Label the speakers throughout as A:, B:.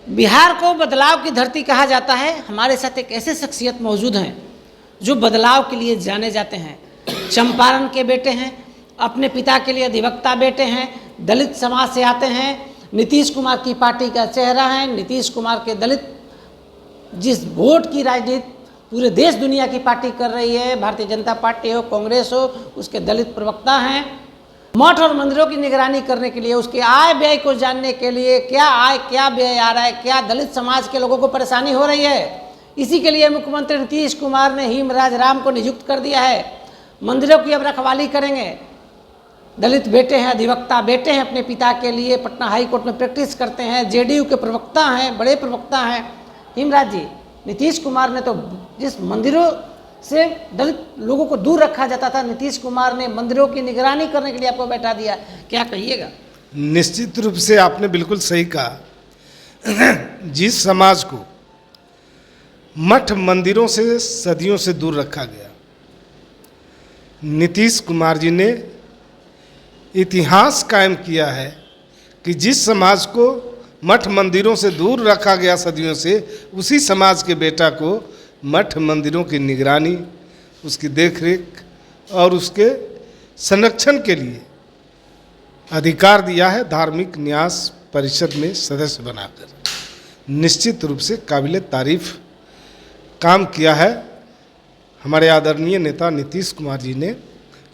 A: बिहार को बदलाव की धरती कहा जाता है। हमारे साथ एक ऐसे शख्सियत मौजूद हैं जो बदलाव के लिए जाने जाते हैं। चंपारण के बेटे हैं, अपने पिता के लिए अधिवक्ता बेटे हैं, दलित समाज से आते हैं, नीतीश कुमार की पार्टी का चेहरा है। नीतीश कुमार के दलित जिस वोट की राजनीति पूरे देश दुनिया की पार्टी कर रही है, भारतीय जनता पार्टी हो, कांग्रेस हो, उसके दलित प्रवक्ता हैं। मठ और मंदिरों की निगरानी करने के लिए, उसके आय व्यय को जानने के लिए, क्या आय क्या व्यय आ रहा है, क्या दलित समाज के लोगों को परेशानी हो रही है, इसी के लिए मुख्यमंत्री नीतीश कुमार ने हीमराज राम को नियुक्त कर दिया है। मंदिरों की अब रखवाली करेंगे। दलित बेटे हैं, अधिवक्ता बेटे हैं, अपने पिता के लिए पटना हाई कोर्ट में प्रैक्टिस करते हैं, जेडीयू के प्रवक्ता हैं, बड़े प्रवक्ता हैं। हीमराज जी, नीतीश कुमार ने तो जिस मंदिरों से दलित लोगों को दूर रखा जाता था, नीतीश कुमार ने मंदिरों की निगरानी करने के लिए आपको बैठा दिया, क्या कहिएगा?
B: निश्चित रूप से आपने बिल्कुल सही कहा। जिस समाज को मठ मंदिरों से सदियों से दूर रखा गया, नीतीश कुमार जी ने इतिहास कायम किया है कि जिस समाज को मठ मंदिरों से दूर रखा गया सदियों से, उसी समाज के बेटा को मठ मंदिरों की निगरानी, उसकी देखरेख और उसके संरक्षण के लिए अधिकार दिया है धार्मिक न्यास परिषद में सदस्य बनाकर। निश्चित रूप से काबिल तारीफ काम किया है हमारे आदरणीय नेता नीतीश कुमार जी ने।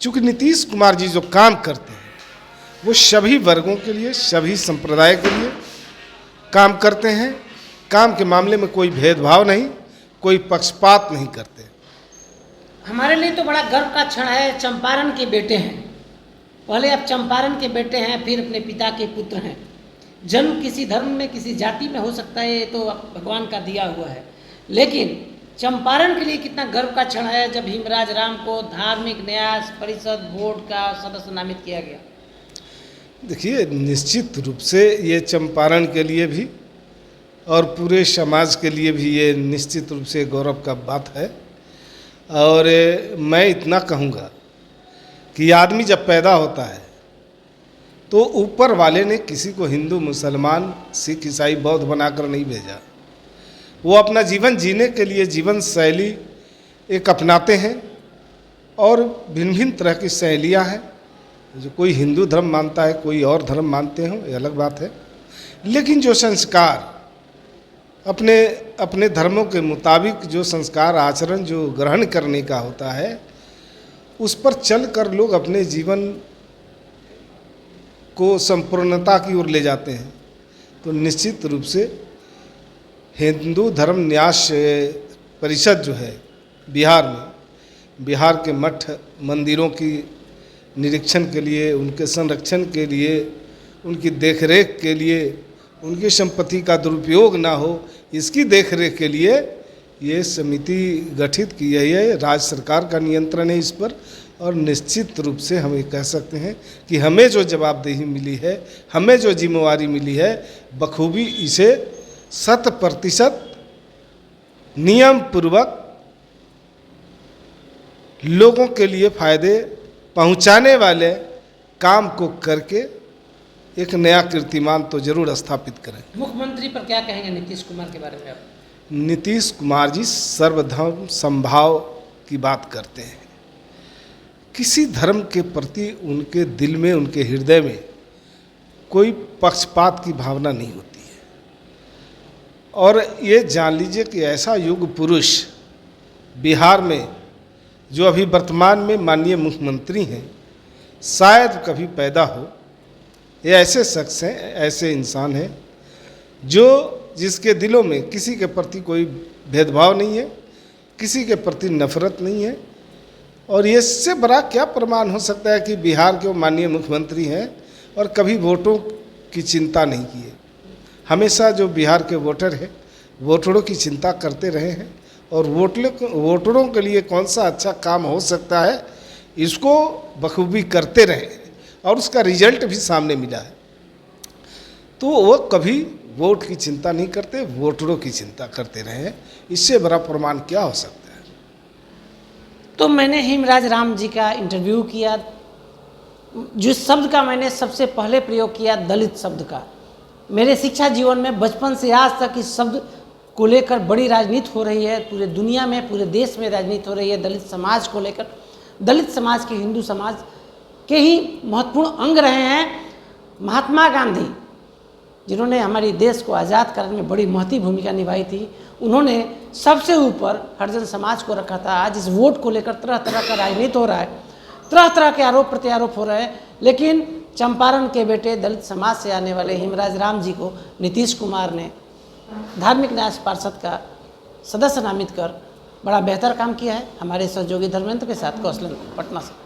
B: चूँकि नीतीश कुमार जी जो काम करते हैं वो सभी वर्गों के लिए, सभी संप्रदाय के लिए काम करते हैं। काम के मामले में कोई भेदभाव नहीं, कोई पक्षपात नहीं करते।
A: हमारे लिए तो बड़ा गर्व का क्षण है। चंपारण के बेटे हैं, पहले आप चंपारण के बेटे हैं, फिर अपने पिता के पुत्र हैं। जन्म किसी धर्म में, किसी जाति में हो सकता है, ये तो भगवान का दिया हुआ है, लेकिन चंपारण के लिए कितना गर्व का क्षण है जब हीमराज राम को धार्मिक न्यास परिषद बोर्ड का सदस्य नामित किया गया।
B: देखिए, निश्चित रूप से ये चंपारण के लिए भी और पूरे समाज के लिए भी ये निश्चित रूप से गौरव का बात है। और मैं इतना कहूँगा कि आदमी जब पैदा होता है तो ऊपर वाले ने किसी को हिंदू, मुसलमान, सिख, ईसाई, बौद्ध बनाकर नहीं भेजा। वो अपना जीवन जीने के लिए जीवन शैली एक अपनाते हैं और भिन्न भिन्न तरह की शैलियाँ हैं। जो कोई हिंदू धर्म मानता है, कोई और धर्म मानते हो, ये अलग बात है, लेकिन जो संस्कार अपने अपने धर्मों के मुताबिक जो संस्कार आचरण जो ग्रहण करने का होता है, उस पर चलकर लोग अपने जीवन को संपूर्णता की ओर ले जाते हैं। तो निश्चित रूप से हिंदू धर्म न्यास परिषद जो है बिहार में, बिहार के मठ मंदिरों की निरीक्षण के लिए, उनके संरक्षण के लिए, उनकी देखरेख के लिए, उनकी संपत्ति का दुरुपयोग ना हो, इसकी देखरेख के लिए ये समिति गठित की गई है। राज्य सरकार का नियंत्रण है इस पर। और निश्चित रूप से हम ये कह सकते हैं कि हमें जो जवाबदेही मिली है, हमें जो जिम्मेवारी मिली है, बखूबी इसे 100% नियम पूर्वक लोगों के लिए फायदे पहुंचाने वाले काम को करके एक नया कीर्तिमान तो जरूर स्थापित करें।
A: मुख्यमंत्री पर क्या कहेंगे नीतीश कुमार के बारे में आप?
B: नीतीश कुमार जी सर्वधर्म समभाव की बात करते हैं। किसी धर्म के प्रति उनके दिल में, उनके हृदय में कोई पक्षपात की भावना नहीं होती है। और ये जान लीजिए कि ऐसा युग पुरुष बिहार में जो अभी वर्तमान में माननीय मुख्यमंत्री हैं, शायद कभी पैदा हो। ये ऐसे शख्स हैं, ऐसे इंसान हैं जिसके दिलों में किसी के प्रति कोई भेदभाव नहीं है, किसी के प्रति नफरत नहीं है। और ये इससे बड़ा क्या प्रमाण हो सकता है कि बिहार के माननीय मुख्यमंत्री हैं और कभी वोटों की चिंता नहीं की है। हमेशा जो बिहार के वोटर हैं, वोटरों की चिंता करते रहे हैं और वोटरों के लिए कौन सा अच्छा काम हो सकता है, इसको बखूबी करते रहे और उसका रिजल्ट भी सामने मिला है। तो वो कभी वोट की चिंता नहीं करते, वोटरों की चिंता करते रहे। इससे बड़ा प्रमाण क्या हो सकता है?
A: तो मैंने हीमराज राम जी का इंटरव्यू किया, जिस शब्द का मैंने सबसे पहले प्रयोग किया, दलित शब्द का, मेरे शिक्षा जीवन में बचपन से आज तक इस शब्द को लेकर बड़ी राजनीति हो रही है। पूरे दुनिया में, पूरे देश में राजनीति हो रही है दलित समाज को लेकर। दलित समाज के हिंदू समाज के ही महत्वपूर्ण अंग रहे हैं। महात्मा गांधी, जिन्होंने हमारे देश को आज़ाद करने में बड़ी महत्वपूर्ण भूमिका निभाई थी, उन्होंने सबसे ऊपर हरिजन समाज को रखा था। आज इस वोट को लेकर तरह तरह का राजनीति हो रहा है, तरह तरह के आरोप प्रत्यारोप हो रहे हैं, लेकिन चंपारण के बेटे दलित समाज से आने वाले हिमराज राम जी को नीतीश कुमार ने धार्मिक न्याय पार्षद का सदस्य नामित कर बड़ा बेहतर काम किया है। हमारे सहयोगी धर्मेंद्र के साथ कौशलन पटना से।